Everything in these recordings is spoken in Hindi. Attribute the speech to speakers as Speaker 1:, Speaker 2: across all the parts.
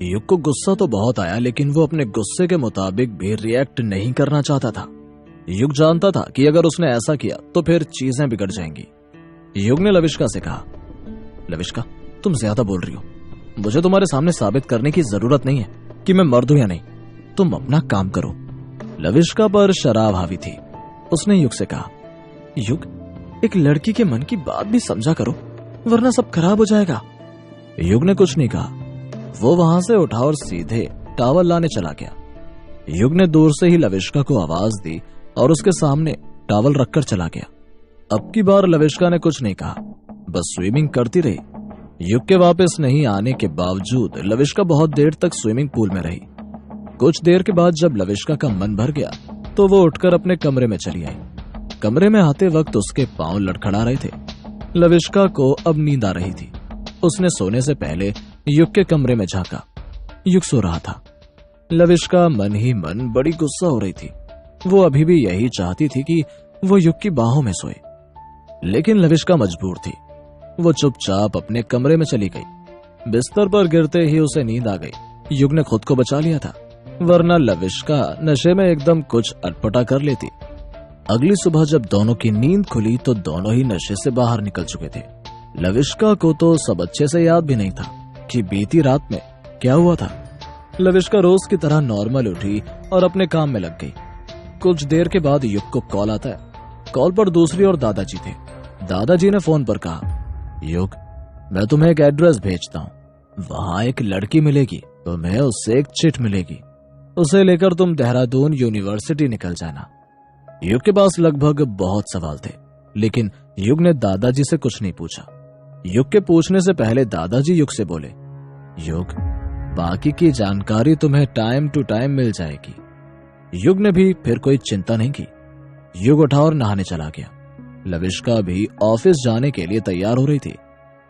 Speaker 1: युग को गुस्सा तो बहुत आया, लेकिन वो अपने गुस्से के मुताबिक भी रिएक्ट नहीं करना चाहता था। युग जानता था कि अगर उसने ऐसा किया तो फिर चीजें बिगड़ जाएंगी। युग ने लविष्का से कहा, लविष्का, तुम ज्यादा बोल रही हो। मुझे तुम्हारे सामने साबित करने की जरूरत नहीं है कि मैं मर्द हूं या नहीं। तुम अपना काम करो। लविष्का पर शराब हावी थी। उसने युग से कहा, युग, एक लड़की के मन की बात भी समझा करो, वरना सब खराब हो जाएगा। युग ने कुछ नहीं कहा। वो वहां से उठा और सीधे टावल लाने चला गया। युग ने दूर से ही लविष्का को आवाज दी और उसके सामने टावल रखकर चला गया। अब की बार लविष्का ने कुछ नहीं कहा, बस स्विमिंग करती रही। युग के वापस नहीं आने के बावजूद लविष्का बहुत देर तक स्विमिंग पूल में रही। कुछ देर के बाद जब लविष्का का मन भर गया तो वो उठकर अपने कमरे में चली आई। कमरे में आते वक्त उसके पांव लड़खड़ा रहे थे। लविष्का को अब नींद आ रही थी। उसने सोने से पहले युग के कमरे में झांका। युग सो रहा था। लविष्का मन ही मन बड़ी गुस्सा हो रही थी। वो अभी भी यही चाहती थी कि वो युग की बाहों में सोए, लेकिन लविष्का मजबूर थी। वो चुपचाप अपने कमरे में चली गई। बिस्तर पर गिरते ही उसे नींद आ गई। युग ने खुद को बचा लिया था, वरना लविष्का नशे में एकदम कुछ अटपटा कर लेती। अगली सुबह जब दोनों की नींद खुली तो दोनों ही नशे से बाहर निकल चुके थे। लविष्का को तो सब अच्छे से याद भी नहीं था कि बीती रात में क्या हुआ था। लविष्का रोज की तरह नॉर्मल उठी और अपने काम में लग गई। कुछ देर के बाद युग को कॉल आता है। कॉल पर दूसरी ओर दादाजी थे। दादाजी ने फोन पर कहा, युग, मैं तुम्हें एक एड्रेस भेजता हूँ। वहां एक लड़की मिलेगी, तुम्हें उससे एक चिट मिलेगी। उसे लेकर तुम देहरादून यूनिवर्सिटी निकल जाना। युग के पास लगभग बहुत सवाल थे, लेकिन युग ने दादाजी से कुछ नहीं पूछा। युग के पूछने से पहले दादाजी युग से बोले, युग, बाकी की जानकारी तुम्हें टाइम टू टाइम मिल जाएगी। युग ने भी फिर कोई चिंता नहीं की। युग उठा और नहाने चला गया। लविष्का भी ऑफिस जाने के लिए तैयार हो रही थी।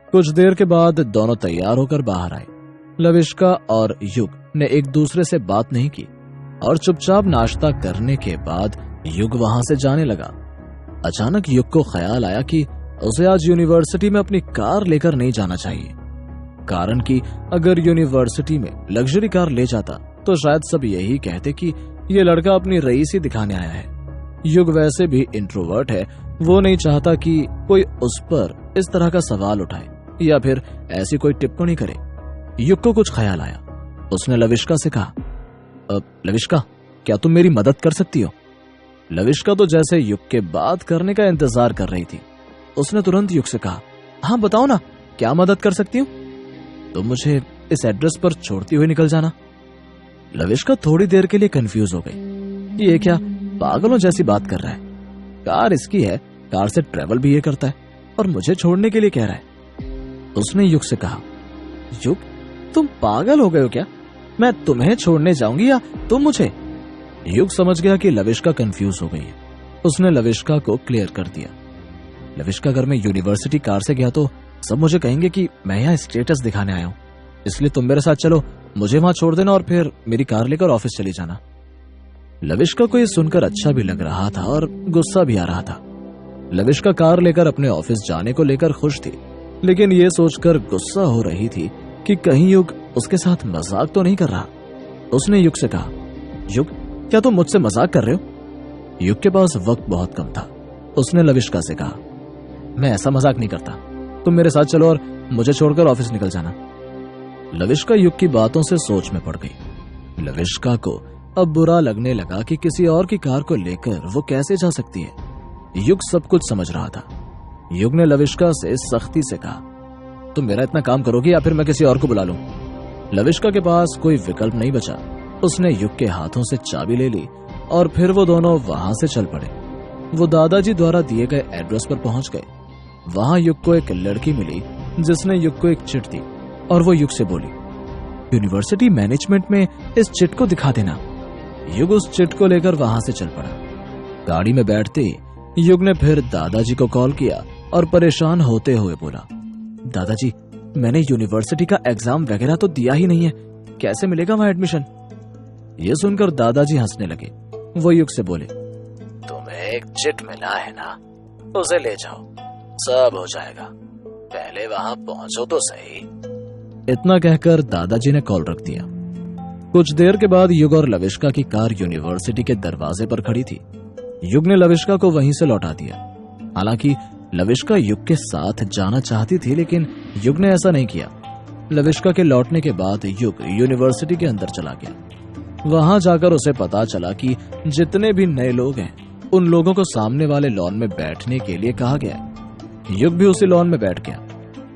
Speaker 1: कुछ देर के बाद दोनों तैयार होकर बाहर आए। लविष्का और युग ने एक दूसरे से बात नहीं की और चुपचाप नाश्ता करने के बाद युग वहां से जाने लगा। अचानक युग को ख्याल आया कि उसे आज यूनिवर्सिटी में अपनी कार लेकर नहीं जाना चाहिए, कारण कि अगर यूनिवर्सिटी में लग्जरी कार ले जाता तो शायद सब यही कहते कि ये लड़का अपनी रईसी दिखाने आया है। युग वैसे भी इंट्रोवर्ट है। वो नहीं चाहता कि कोई उस पर इस तरह का सवाल उठाए या फिर ऐसी कोई टिप्पणी करे। युग को कुछ ख्याल आया। उसने लविष्का से कहा, लविष्का, क्या तुम मेरी मदद कर सकती हो? लविष्का तो जैसे युग के बात करने का इंतजार कर रही थी। उसने तुरंत युग से कहा, हाँ बताओ ना, क्या मदद कर सकती हूँ? तुम मुझे इस एड्रेस पर छोड़ती हुई निकल जाना। लविष्का थोड़ी देर के लिए कंफ्यूज हो गई। ये क्या पागलों जैसी बात कर रहा है? कार इसकी है, कार से ट्रेवल भी ये करता है और मुझे छोड़ने के लिए कह रहा है। उसने युग से कहा, युग, तुम पागल हो गए हो क्या? मैं तुम्हें छोड़ने जाऊंगी या तुम मुझे? युग समझ गया कि लविष्का कंफ्यूज हो गई है। उसने लविष्का को क्लियर कर दिया, लविष्का, अगर मैं यूनिवर्सिटी कार से गया तो सब मुझे कहेंगे कि मैं यहाँ स्टेटस दिखाने आया हूँ, इसलिए तुम मेरे साथ चलो, मुझे वहां छोड़ देना और फिर मेरी कार लेकर ऑफिस चली जाना। लविष्का को ये सुनकर अच्छा भी लग रहा था और गुस्सा भी आ रहा था। लविष्का कार लेकर अपने ऑफिस जाने को लेकर खुश थी, लेकिन ये सोचकर गुस्सा हो रही थी कि कहीं युग उसके साथ मजाक तो नहीं कर रहा। उसने युग से कहा, युग, क्या तुम मुझसे मजाक कर रहे हो? युग के पास वक्त बहुत कम था। उसने लविष्का से कहा, मैं ऐसा मजाक नहीं करता, तुम मेरे साथ चलो और मुझे छोड़कर ऑफिस निकल जाना। लविष्का युग की बातों से सोच में पड़ गई। लविष्का को अब बुरा लगने लगा कि किसी और की कार को लेकर वो कैसे जा सकती है। युग सब कुछ समझ रहा था। युग ने लविष्का से सख्ती से कहा, तुम मेरा इतना काम करोगी या फिर मैं किसी और को बुला लूं? लविष्का के पास कोई विकल्प नहीं बचा। उसने युग के हाथों से चाबी ले ली और फिर वो दोनों वहां से चल पड़े। वो दादाजी द्वारा दिए गए एड्रेस पर पहुंच गए। वहां युग को एक लड़की मिली जिसने युग को एक चिट दी और वो युग से बोली, यूनिवर्सिटी मैनेजमेंट में इस चिट को दिखा देना। युग उस चिट को लेकर वहां से चल पड़ा। गाड़ी में बैठते ही युग ने फिर दादाजी को कॉल किया और परेशान होते हुए बोला, दादाजी, मैंने यूनिवर्सिटी का एग्जाम वगैरह तो दिया ही नहीं है, कैसे मिलेगा वहां एडमिशन? ये सुनकर दादाजी हंसने लगे। वो युग से बोले, तुम्हें एक चिट मिला है ना, उसे ले जाओ, सब हो जाएगा, पहले वहां पहुंचो तो सही। इतना कहकर दादाजी ने कॉल रख दिया। कुछ देर के बाद युग और लविष्का की कार यूनिवर्सिटी के दरवाजे पर खड़ी थी। युग ने लविष्का को वहीं से लौटा दिया। हालांकि लविष्का युग के साथ जाना चाहती थी, लेकिन युग ने ऐसा नहीं किया। लविष्का के लौटने के बाद युग यूनिवर्सिटी के अंदर चला गया। वहां जाकर उसे पता चला कि जितने भी नए लोग हैं उन लोगों को सामने वाले लॉन में बैठने के लिए कहा गया है। युग भी उसी लॉन में बैठ गया।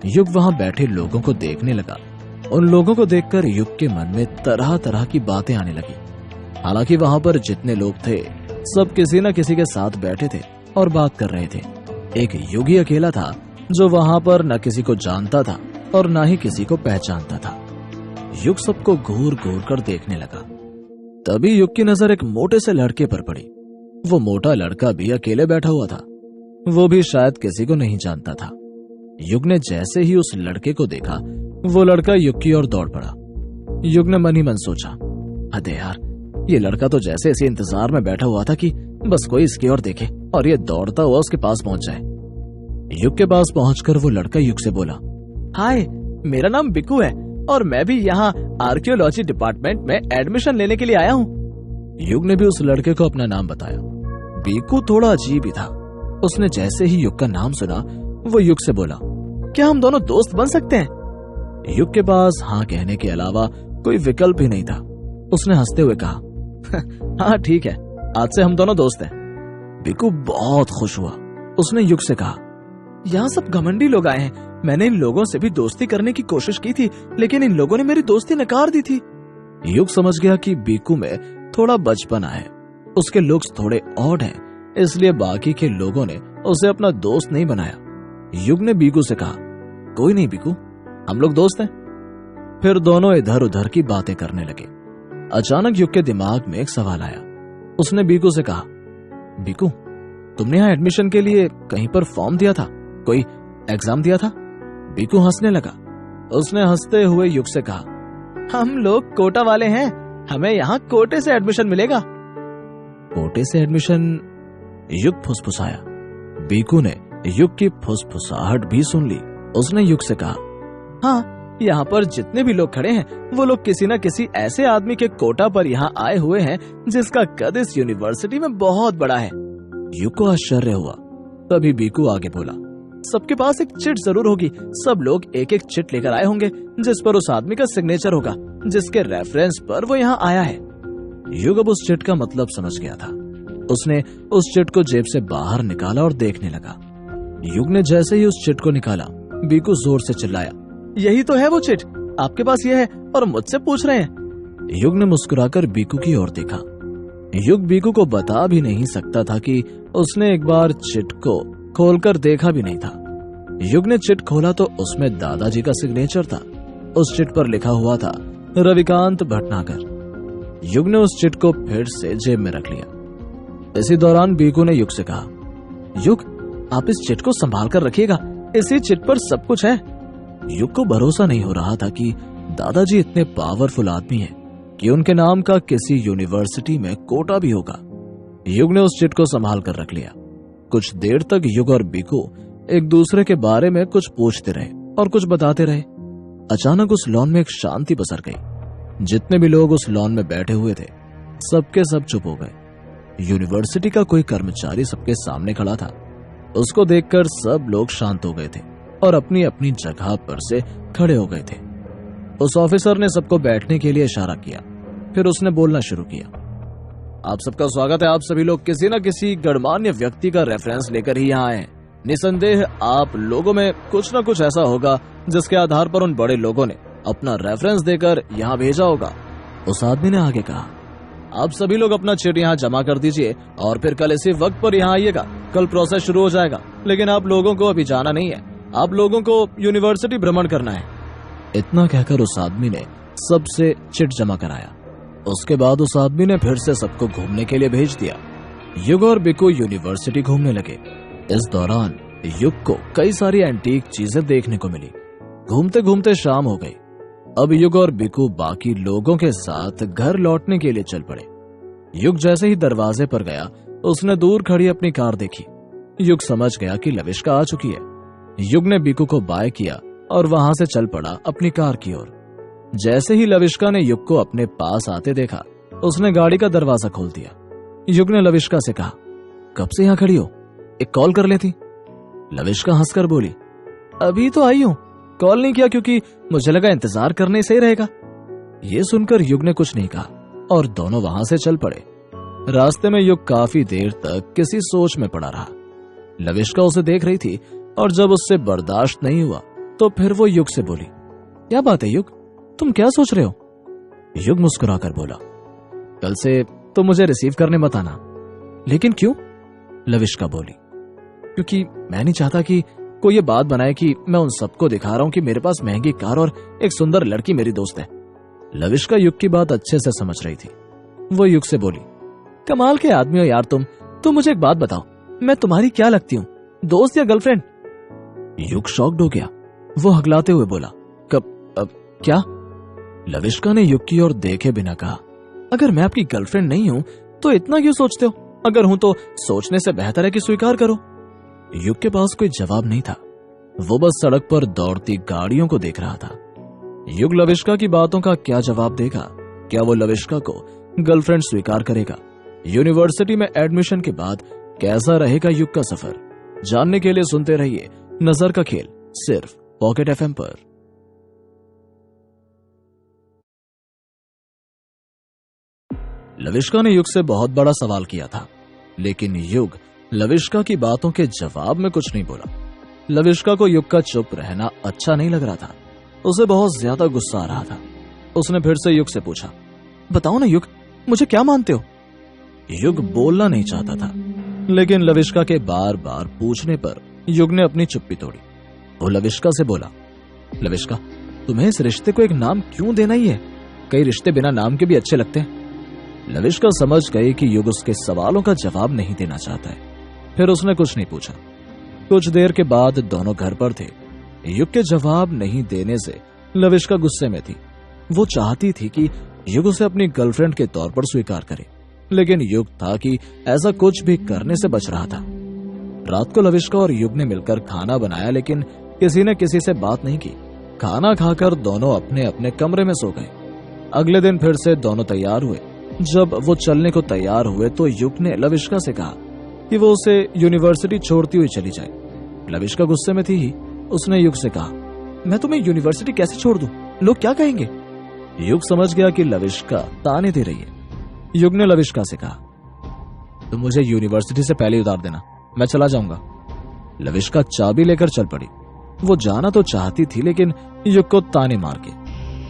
Speaker 1: युग वहां बैठे लोगों को देखने लगा। उन लोगों को देखकर युग के मन में तरह तरह की बातें आने लगी। हालांकि वहां पर जितने लोग थे सब किसी न किसी के साथ बैठे थे और बात कर रहे थे। एक युग ही अकेला था जो वहां पर न किसी को जानता था और न ही किसी को पहचानता था। युग सबको घूर घूर कर देखने लगा। तभी युग की नजर एक मोटे से लड़के पर पड़ी। वो मोटा लड़का भी अकेले बैठा हुआ था। वो भी शायद किसी को नहीं जानता था। युग ने जैसे ही उस लड़के को देखा, वो लड़का युग की ओर दौड़ पड़ा। युग ने मन ही मन सोचा, अरे यार, ये लड़का तो जैसे इसी इंतजार में बैठा हुआ था कि बस कोई इसकी ओर देखे और ये दौड़ता हुआ उसके पास पहुंच जाए। युग के पास पहुंचकर वो लड़का युग से बोला, हाय, मेरा नाम बिकू है और मैं भी यहाँ आर्कियोलॉजी डिपार्टमेंट में एडमिशन लेने के लिए आया हूँ। युग ने भी उस लड़के को अपना नाम बताया। बिकू थोड़ा अजीब ही था। उसने जैसे ही युग का नाम सुना, वो युग से बोला, क्या हम दोनों दोस्त बन सकते हैं? युग के पास हाँ कहने के अलावा कोई विकल्प ही नहीं था। उसने हंसते हुए कहा, हाँ ठीक है, आज से हम दोनों दोस्त हैं। बिकू बहुत खुश हुआ। उसने युग से कहा, यहाँ सब घमंडी लोग आए हैं। मैंने इन लोगों से भी दोस्ती करने की कोशिश की थी, लेकिन इन लोगों ने मेरी दोस्ती नकार दी थी। युग समझ गया कि बिकू में थोड़ा बचपना है। उसके लुक्स थोड़े ऑड हैं, इसलिए बाकी के लोगों ने उसे अपना दोस्त नहीं बनाया। युग ने बिकू से कहा, कोई नहीं बिकू, हम लोग दोस्त हैं। फिर दोनों इधर उधर की बातें करने लगे। अचानक युग के दिमाग में एक सवाल आया। उसने बिकू से कहा, बिकू, तुमने यहाँ एडमिशन के लिए कहीं पर फॉर्म दिया था? कोई एग्जाम दिया था? बिकू हंसने लगा। उसने हंसते हुए युग से कहा, हम लोग कोटा वाले हैं, हमें यहाँ कोटे से एडमिशन मिलेगा। कोटे से एडमिशन? युग फुसफुसाया। बिकू ने युग की फुसफुसाहट भी सुन ली। उसने युग से कहा, हाँ, यहाँ पर जितने भी लोग खड़े हैं वो लोग किसी न किसी ऐसे आदमी के कोटा पर यहाँ आए हुए हैं जिसका कद इस यूनिवर्सिटी में बहुत बड़ा है। युग को आश्चर्य हुआ। तभी बिकू आगे बोला, सबके पास एक चिट जरूर होगी। सब लोग एक एक चिट लेकर आए होंगे जिस पर उस आदमी का सिग्नेचर होगा, जिसके रेफरेंस पर वो यहाँ आया है। युग अब उस चिट का मतलब समझ गया था। उसने उस चिट को जेब से बाहर निकाला और देखने लगा। युग ने जैसे ही उस चिट को निकाला, बिकू जोर से चिल्लाया, यही तो है वो चिट, आपके पास ये है और मुझसे पूछ रहे हैं। युग ने मुस्कुराकर बिकू की ओर देखा। युग बिकू को बता भी नहीं सकता था कि उसने एक बार चिट को खोलकर देखा भी नहीं था। युग ने चिट खोला तो उसमें दादाजी का सिग्नेचर था। उस चिट पर लिखा हुआ था, रविकांत भटनागर। युग ने उस चिट को फिर से जेब में रख लिया। इसी दौरान बिकू ने युग से कहा, युग, आप इस चिट को संभाल कर रखिएगा, इसी चिट पर सब कुछ है। युग को भरोसा नहीं हो रहा था कि दादाजी इतने पावरफुल आदमी हैं कि उनके नाम का किसी यूनिवर्सिटी में कोटा भी होगा। युग ने उस चिट को संभाल कर रख लिया। कुछ देर तक युग और बिकू एक दूसरे के बारे में कुछ पूछते रहे और कुछ बताते रहे। अचानक उस लॉन में एक शांति पसर गई। जितने भी लोग उस लॉन में बैठे हुए थे सबके सब चुप हो गए। यूनिवर्सिटी का कोई कर्मचारी सबके सामने खड़ा था। उसको देखकर सब लोग शांत हो गए थे और अपनी अपनी जगह पर से खड़े हो गए थे। उस ऑफिसर ने सबको बैठने के लिए इशारा किया। फिर उसने बोलना शुरू किया, आप सबका स्वागत है। आप सभी लोग किसी न किसी गणमान्य व्यक्ति का रेफरेंस लेकर ही यहाँ आए हैं। निसंदेह आप लोगों में कुछ न कुछ ऐसा होगा जिसके आधार पर उन बड़े लोगों ने अपना रेफरेंस देकर यहाँ भेजा होगा। उस आदमी ने आगे कहा, आप सभी लोग अपना चिट यहाँ जमा कर दीजिए और फिर कल इसी वक्त पर यहाँ आइएगा। कल प्रोसेस शुरू हो जाएगा, लेकिन आप लोगों को अभी जाना नहीं है। आप लोगों को यूनिवर्सिटी भ्रमण करना है। इतना कहकर उस आदमी ने सबसे चिट जमा कराया। उसके बाद उस आदमी ने फिर से सबको घूमने के लिए भेज दिया। युग और बिकू यूनिवर्सिटी घूमने लगे। इस दौरान युग को कई सारी एंटीक चीजें देखने को मिली। घूमते घूमते शाम हो गई। अब युग और बिकू बाकी लोगों के साथ घर लौटने के लिए चल पड़े। युग जैसे ही दरवाजे पर गया, उसने दूर खड़ी अपनी कार देखी। युग समझ गया कि लविष्का आ चुकी है। युग ने बिकू को बाय किया और वहां से चल पड़ा अपनी कार की ओर। जैसे ही लविष्का ने युग को अपने पास आते देखा, उसने गाड़ी का दरवाजा खोल दिया। युग ने लविष्का से कहा, कब से यहां खड़ी हो, एक कॉल कर लेती। लविष्का हंसकर बोली, अभी तो आई हूं, कॉल नहीं किया क्योंकि मुझे लगा इंतजार करने से ही रहेगा। ये सुनकर युग ने कुछ नहीं कहा और दोनों वहां से चल पड़े। रास्ते में युग काफी देर तक किसी सोच में पड़ा रहा। लविष्का उसे देख रही थी और जब उससे बर्दाश्त नहीं हुआ तो फिर वो युग से बोली, क्या बात है युग, तुम क्या सोच रहे हो? युग मुस्कुराकर बोला, कल से तो मुझे रिसीव करने मत आना। लेकिन क्यों? लविष्का बोली, क्योंकि मैं नहीं चाहता कि कोई ये बात बनाए कि मैं उन सबको दिखा रहा हूं कि मेरे पास महंगी कार और एक सुंदर लड़की मेरी दोस्त है। लविष्का युग की बात अच्छे से समझ रही थी। वो युग से बोली, कमाल के आदमी हो यार तुम मुझे एक बात बताओ, मैं तुम्हारी क्या लगती हूँ, दोस्त या गर्लफ्रेंड? युग शॉक्ड हो गया। वो हकलाते हुए बोला, अब क्या? लविष्का ने युग की ओर देखे बिना कहा, अगर मैं आपकी गर्लफ्रेंड नहीं हूं तो इतना क्यों सोचते हो? अगर हूं तो सोचने से बेहतर है कि स्वीकार करो। युग के पास कोई जवाब नहीं था। वो बस सड़क पर दौड़ती गाड़ियों को देख रहा था। युग लविष्का की बातों का क्या जवाब देगा? क्या वो लविष्का को गर्लफ्रेंड स्वीकार करेगा? यूनिवर्सिटी में एडमिशन के बाद कैसा रहेगा युग का सफर? जानने के लिए सुनते रहिए नजर का खेल, सिर्फ पॉकेट एफएम पर। लविष्का ने युग से बहुत बड़ा सवाल किया था, लेकिन युग लविष्का की बातों के जवाब में कुछ नहीं बोला। लविष्का को युग का चुप रहना अच्छा नहीं लग रहा था। उसे बहुत ज्यादा गुस्सा आ रहा था। उसने फिर से युग से पूछा, बताओ ना युग, मुझे क्या मानते हो? युग बोलना नहीं चाहता था, लेकिन लविष्का के बार बार पूछने पर युग ने अपनी चुप्पी तोड़ी। वो लविष्का से बोला, लविष्का, तुम्हें इस रिश्ते को एक नाम क्यों देना ही है? कई रिश्ते बिना नाम के भी अच्छे लगते हैं। लविष्का समझ गई कि युग उसके सवालों का जवाब नहीं देना चाहता है। फिर उसने कुछ नहीं पूछा। कुछ देर के बाद दोनों घर पर थे। युग के जवाब नहीं देने से लविष्का गुस्से में थी। वो चाहती थी कि युग उसे अपनी गर्लफ्रेंड के तौर पर स्वीकार करे, लेकिन युग था कि ऐसा कुछ भी करने से बच रहा था। रात को लविष्का और युग ने मिलकर खाना बनाया, लेकिन किसी ने किसी से बात नहीं की। खाना खाकर दोनों अपने अपने कमरे में सो गए। अगले दिन फिर से दोनों तैयार हुए। जब वो चलने को तैयार हुए तो युग ने लविष्का से कहा कि वो उसे यूनिवर्सिटी छोड़ती हुई चली जाए। लविष्का गुस्से में थी ही। उसने युग से कहा, मैं तुम्हें यूनिवर्सिटी कैसे छोड़ दूं? लोग क्या कहेंगे? युग समझ गया कि लविष्का ताने दे रही है। युग ने लविष्का से कहा, तुम मुझे यूनिवर्सिटी से पहले उतार देना, मैं चला जाऊंगा। लविष्का चाबी लेकर चल पड़ी। वो जाना तो चाहती थी, लेकिन युग को ताने मार के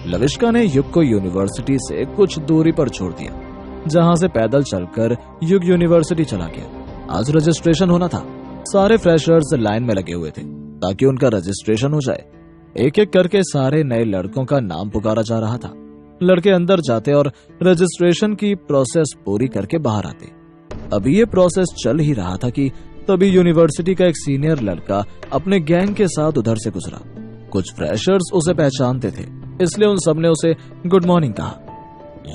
Speaker 1: लविष्का ने युग को यूनिवर्सिटी से कुछ दूरी पर छोड़ दिया, जहां से पैदल चलकर युग यूनिवर्सिटी चला गया। आज रजिस्ट्रेशन होना था। सारे फ्रेशर्स लाइन में लगे हुए थे ताकि उनका रजिस्ट्रेशन हो जाए। एक एक करके सारे नए लड़कों का नाम पुकारा जा रहा था। लड़के अंदर जाते और रजिस्ट्रेशन की प्रोसेस पूरी करके बाहर आते। अभी ये प्रोसेस चल ही रहा था कि तभी यूनिवर्सिटी का एक सीनियर लड़का अपने गैंग के साथ उधर से गुजरा। कुछ फ्रेशर्स उसे पहचानते थे, इसलिए उन सबने उसे गुड मॉर्निंग कहा।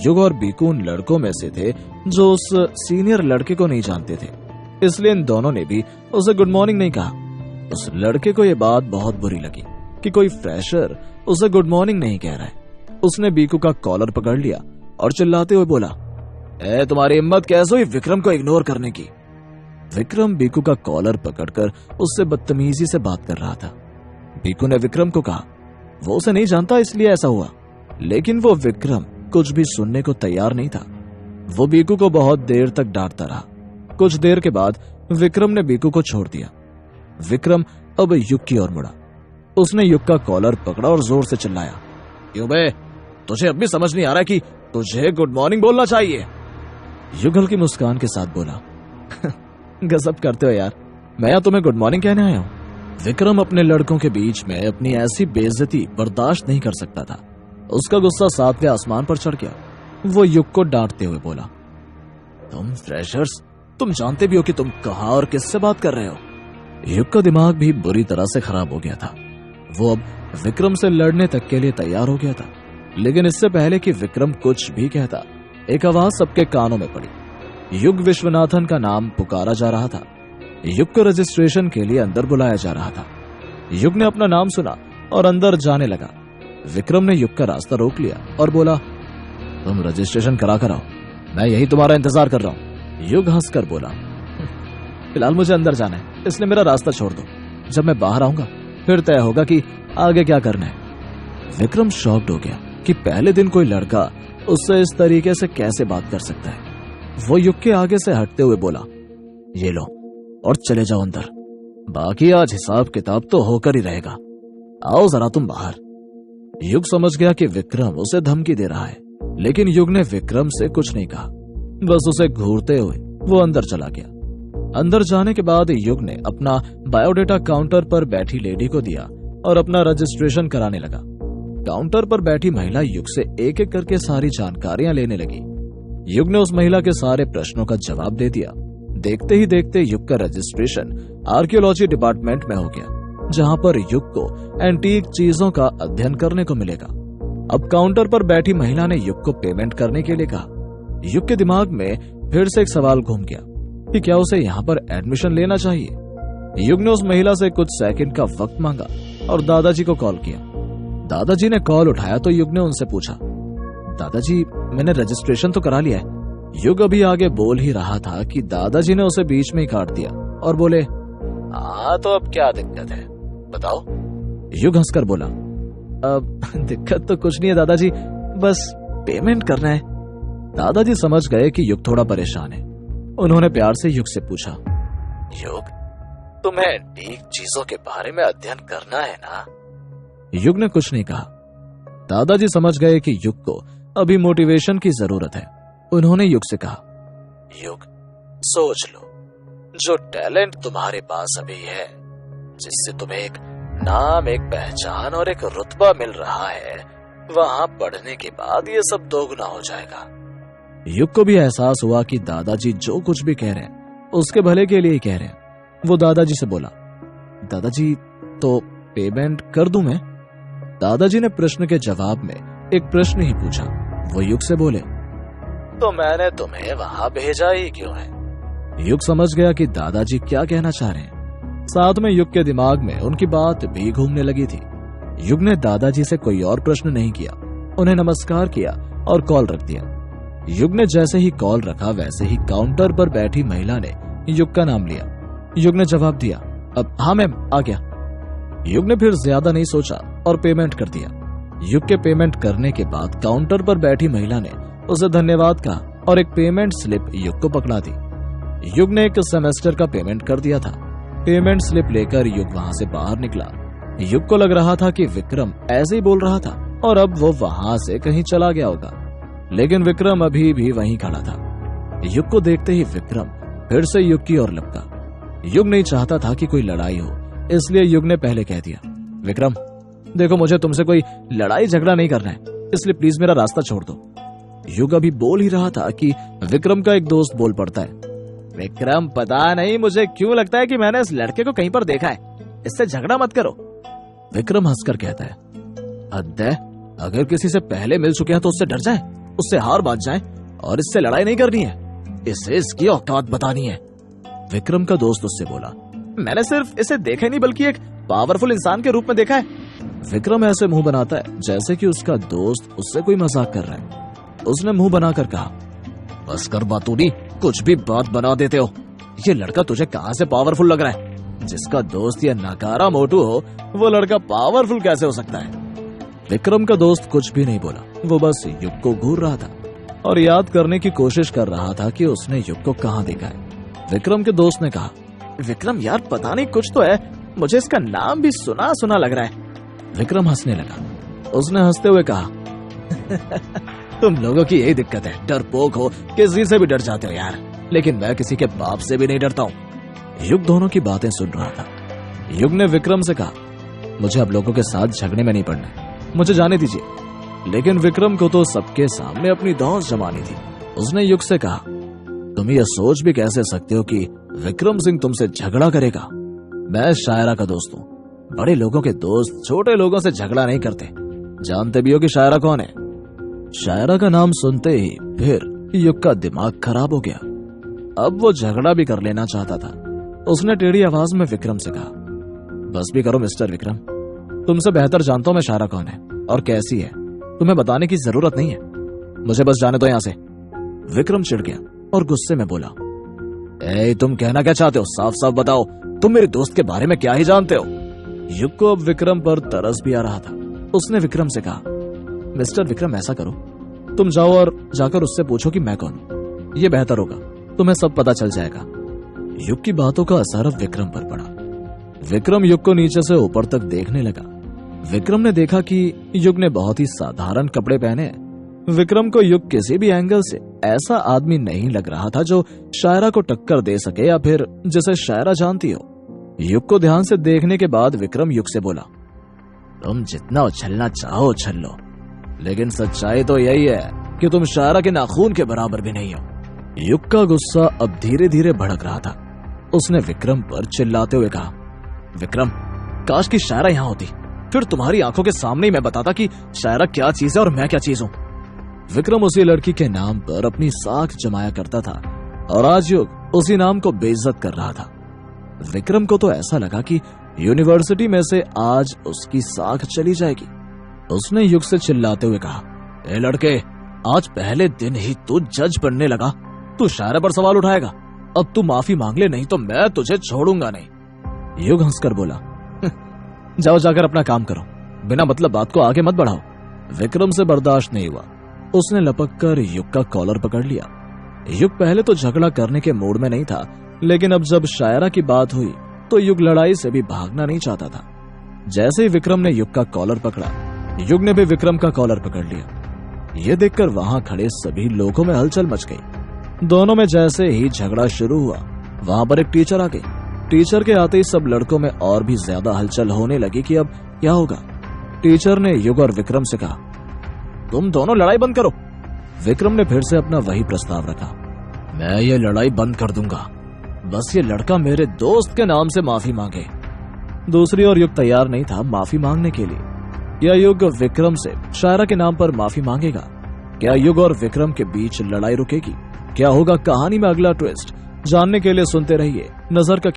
Speaker 1: युग और बीकू उन लड़कों में से थे जो उस सीनियर लड़के को नहीं जानते थे, इसलिए इन दोनों ने भी उसे गुड मॉर्निंग नहीं कहा। उस लड़के को यह बात बहुत बुरी लगी कि कोई फ्रेशर उसे गुड मॉर्निंग नहीं कह रहा है। उसने बीकू का कॉलर पकड़ लिया और चिल्लाते हुए बोला, तुम्हारी हिम्मत कैसे हुई विक्रम को इग्नोर करने की? विक्रम बीकू का कॉलर पकड़कर उससे बदतमीजी से बात कर रहा था। बीकू ने विक्रम को कहा, वो उसे नहीं जानता इसलिए ऐसा हुआ। लेकिन वो विक्रम कुछ भी सुनने को तैयार नहीं था। वो बीकू को बहुत देर तक डांटता रहा। कुछ देर के बाद विक्रम ने बीकू को छोड़ दिया। विक्रम अब युग की ओर मुड़ा। उसने युग का कॉलर पकड़ा और जोर से चिल्लाया, क्यों बे, तुझे अब भी समझ नहीं आ रहा कि तुझे गुड मॉर्निंग बोलना चाहिए? युग हल्की मुस्कान के साथ बोला, गजब करते हो यार, मैं यहाँ तुम्हें गुड मॉर्निंग कहने आया हूँ। विक्रम अपने लड़कों के बीच में अपनी ऐसी बेइज्जती बर्दाश्त नहीं कर सकता था। उसका गुस्सा सातवें आसमान पर चढ़ गया। वो युग को डांटते हुए बोला, तुम फ्रेशर्स, तुम जानते भी हो कि तुम कहां और किससे बात कर रहे हो? युग का दिमाग भी बुरी तरह से खराब हो गया था। वो अब विक्रम से लड़ने तक के लिए तैयार हो गया था, लेकिन इससे पहले कि विक्रम कुछ भी कहता, एक आवाज सबके कानों में पड़ी। युग विश्वनाथन का नाम पुकारा जा रहा था। युग को रजिस्ट्रेशन के लिए अंदर बुलाया जा रहा था। युग ने अपना नाम सुना और अंदर जाने लगा। विक्रम ने युग का रास्ता रोक लिया और बोला, तुम रजिस्ट्रेशन करा कर आओ, मैं यही तुम्हारा इंतजार कर रहा हूँ। युग हंसकर बोला, फिलहाल मुझे अंदर जाना है, इसलिए मेरा रास्ता छोड़ दो। जब मैं बाहर आऊंगा फिर तय होगा कि आगे क्या करना है। विक्रम शॉक्ड हो गया कि पहले दिन कोई लड़का उससे इस तरीके से कैसे बात कर सकता है। वो युग के आगे से हटते हुए बोला, ये लो और चले जाओ अंदर, बाकी आज हिसाब किताब तो होकर ही रहेगा। आओ जरा तुम बाहर। युग समझ गया कि विक्रम उसे धमकी दे रहा है, लेकिन युग ने विक्रम से कुछ नहीं कहा, बस उसे घूरते हुए वो अंदर चला गया। अंदर जाने के बाद युग ने अपना बायोडेटा काउंटर पर बैठी लेडी को दिया और अपना रजिस्ट्रेशन कराने लगा। काउंटर पर बैठी महिला युग से एक एक करके सारी जानकारियां लेने लगी। युग ने उस महिला के सारे प्रश्नों का जवाब दे दिया। देखते ही देखते युग का रजिस्ट्रेशन आर्कियोलॉजी डिपार्टमेंट में हो गया, जहां पर युग को एंटीक चीजों का अध्ययन करने को मिलेगा। अब काउंटर पर बैठी महिला ने युग को पेमेंट करने के लिए कहा। युग के दिमाग में फिर से एक सवाल घूम गया कि क्या उसे यहाँ पर एडमिशन लेना चाहिए। युग ने उस महिला से कुछ सेकंड का वक्त मांगा और दादाजी को कॉल किया। दादाजी ने कॉल उठाया तो युग ने उनसे पूछा, दादाजी मैंने रजिस्ट्रेशन तो करा लिया है। युग अभी आगे बोल ही रहा था कि दादाजी ने उसे बीच में ही काट दिया और बोले, हाँ तो अब क्या दिक्कत है बताओ। युग हंसकर बोला, अब दिक्कत तो कुछ नहीं है दादाजी, बस पेमेंट करना है। दादाजी समझ गए कि युग थोड़ा परेशान है। उन्होंने प्यार से युग से पूछा, युग तुम्हें एंटीक चीजों के बारे में अध्ययन करना है ना? युग ने कुछ नहीं कहा। दादाजी समझ गए कि युग को अभी मोटिवेशन की जरूरत है। उन्होंने युग से कहा, युग सोच लो, जो टैलेंट तुम्हारे पास अभी है, जिससे तुम्हें एक नाम, एक पहचान और एक रुतबा मिल रहा है, वहां पढ़ने के बाद ये सब दोगुना हो जाएगा। युग को भी एहसास हुआ कि दादाजी जो कुछ भी कह रहे हैं उसके भले के लिए ही कह रहे हैं। वो दादाजी से बोला, दादाजी तो पेमेंट कर दूं मैं? दादाजी ने प्रश्न के जवाब में एक प्रश्न ही पूछा। वो युग से बोले, तो मैंने तुम्हें वहां भेजा ही क्यों है? युग समझ गया कि दादाजी क्या कहना चाह रहे हैं। साथ में युग के दिमाग में उनकी बात भी घूमने लगी थी। युग ने दादाजी से कोई और प्रश्न नहीं किया, उन्हें नमस्कार किया और कॉल रख दिया। युग ने जैसे ही कॉल रखा वैसे ही काउंटर पर बैठी महिला ने युग का नाम लिया। युग ने जवाब दिया, अब हाँ मैम आ गया। युग ने फिर ज्यादा नहीं सोचा और पेमेंट कर दिया। युग के पेमेंट करने के बाद काउंटर पर बैठी महिला ने उसे धन्यवाद कहा और एक पेमेंट स्लिप युग को पकड़ा दी। युग ने एक सेमेस्टर का पेमेंट कर दिया था। पेमेंट स्लिप लेकर युग वहां से बाहर निकला। युग को लग रहा था कि विक्रम ऐसे ही बोल रहा था और अब वो वहां से कहीं चला गया होगा, लेकिन विक्रम अभी भी वहीं खड़ा था। युग को देखते ही विक्रम फिर से युग की ओर लपका। युग नहीं चाहता था कि कोई लड़ाई हो, इसलिए युग ने पहले कह दिया, विक्रम देखो मुझे तुमसे कोई लड़ाई झगड़ा नहीं करना है, इसलिए प्लीज मेरा रास्ता छोड़ दो। युग अभी बोल ही रहा था कि विक्रम का एक दोस्त बोल पड़ता है, विक्रम पता नहीं मुझे क्यों लगता है कि मैंने इस लड़के को कहीं पर देखा है, इससे झगड़ा मत करो। विक्रम हंसकर कहता है, हद है, अगर किसी से पहले मिल चुके हैं तो उससे डर जाए, उससे हार मान जाए और इससे लड़ाई नहीं करनी है, इसे इसकी औकात बतानी है। विक्रम का दोस्त उससे बोला, मैंने सिर्फ इसे देखा नहीं बल्कि एक पावरफुल इंसान के रूप में देखा है। विक्रम ऐसे मुंह बनाता है जैसे कि उसका दोस्त उससे कोई मजाक कर रहा है। उसने मुंह बनाकर कहा, बस कर बातूनी, कुछ भी बात बना देते हो। ये लड़का तुझे कहां से पावरफुल लग रहा है? जिसका दोस्त ये नकारा मोटू हो, वो लड़का पावरफुल कैसे हो सकता है? विक्रम का दोस्त कुछ भी नहीं बोला, वो बस युग को घूर रहा था और याद करने की कोशिश कर रहा था कि उसने युग को कहां देखा है। विक्रम के दोस्त ने कहा, विक्रम यार पता नहीं कुछ तो है, मुझे इसका नाम भी सुना सुना लग रहा है। विक्रम हंसने लगा। उसने हंसते हुए कहा, तुम लोगों की यही दिक्कत है, डरपोक हो, किसी से भी डर जाते हो यार, लेकिन मैं किसी के बाप से भी नहीं डरता हूँ। युग दोनों की बातें सुन रहा था। युग ने विक्रम से कहा, मुझे अब लोगों के साथ झगड़े में नहीं पड़ना है, मुझे जाने दीजिए। लेकिन विक्रम को तो सबके सामने अपनी धौंस जमानी थी। उसने युग से कहा, तुम ये सोच भी कैसे सकते हो कि विक्रम सिंह तुमसे झगड़ा करेगा? मैं शायरा का दोस्त हूँ, बड़े लोगों के दोस्त छोटे लोगों से झगड़ा नहीं करते। जानते भी हो कि शायरा कौन है? शायरा का नाम सुनते ही फिर युग का दिमाग खराब हो गया। अब वो झगड़ा भी कर लेना चाहता था। उसने टेढ़ी आवाज में विक्रम से कहा, बस भी करो मिस्टर विक्रम, तुमसे बेहतर जानता हूं मैं शायरा कौन है और कैसी है। तुम्हें बताने की जरूरत नहीं है, मुझे बस जाने दो यहां से। विक्रम चिढ़ गया और गुस्से में बोला, तुम कहना क्या चाहते हो? साफ साफ बताओ, तुम मेरे दोस्त के बारे में क्या ही जानते हो? युग को अब विक्रम पर तरस भी आ रहा था। उसने विक्रम से कहा, मिस्टर विक्रम ऐसा करो, तुम जाओ और जाकर उससे पूछो कि मैं कौन हूं। यह बेहतर होगा, तुम्हें सब पता चल जाएगा। युग की बातों का असर अब विक्रम पर पड़ा। विक्रम युग को नीचे से ऊपर तक देखने लगा। विक्रम ने देखा कि युग ने बहुत ही साधारण कपड़े पहने हैं। विक्रम को युग किसी भी एंगल से ऐसा आदमी नहीं लग रहा था जो शायरा को टक्कर दे सके या फिर जिसे शायरा जानती हो। युग को ध्यान से देखने के बाद विक्रम युग से बोला, तुम जितना उछलना चाहो उछल लो, लेकिन सच्चाई तो यही है कि तुम शायरा के नाखून के बराबर भी नहीं हो। युग का गुस्सा अब धीरे धीरे भड़क रहा था। उसने विक्रम पर चिल्लाते हुए कहा, विक्रम, काश की शायरा यहाँ होती, फिर तुम्हारी आंखों के सामने ही मैं बताता कि शायरा क्या चीज है और मैं क्या चीज हूँ। विक्रम उसी लड़की के नाम पर अपनी साख जमाया करता था और आज युग उसी नाम को बेइज्जत कर रहा था। विक्रम को तो ऐसा लगा कि यूनिवर्सिटी में से आज उसकी साख चली जाएगी। उसने युग से चिल्लाते हुए कहा, ए लड़के, आज पहले दिन ही तू जज बनने लगा, तू शायरा पर सवाल उठाएगा। अब तू माफी मांग ले, नहीं तो मैं तुझे छोड़ूंगा नहीं। युग हंसकर बोला, जाओ जाकर अपना काम करो, बिना मतलब बात को आगे मत बढ़ाओ। विक्रम से बर्दाश्त नहीं हुआ। उसने लपक कर युग का कॉलर पकड़ लिया। युग पहले तो झगड़ा करने के मूड में नहीं था, लेकिन अब जब शायरा की बात हुई तो युग लड़ाई से भी भागना नहीं चाहता था। जैसे ही विक्रम ने युग का कॉलर पकड़ा, युग ने भी विक्रम का कॉलर पकड़ लिया। यह देखकर वहां खड़े सभी लोगों में हलचल मच गई। दोनों में जैसे ही झगड़ा शुरू हुआ, वहां पर एक टीचर आ गई। टीचर के आते ही सब लड़कों में और भी ज्यादा हलचल होने लगी कि अब क्या होगा। टीचर ने युग और विक्रम से कहा, तुम दोनों लड़ाई बंद करो। विक्रम ने फिर से अपना वही प्रस्ताव रखा, मैं ये लड़ाई बंद कर दूंगा, बस ये लड़का मेरे दोस्त के नाम से माफी मांगे। दूसरी ओर युग तैयार नहीं था माफी मांगने के लिए। क्या युग विक्रम से शायरा के नाम पर माफी मांगेगा? क्या युग और विक्रम के बीच लड़ाई रुकेगी? क्या होगा कहानी में अगला ट्विस्ट? जानने के लिए सुनते रहिए नजर का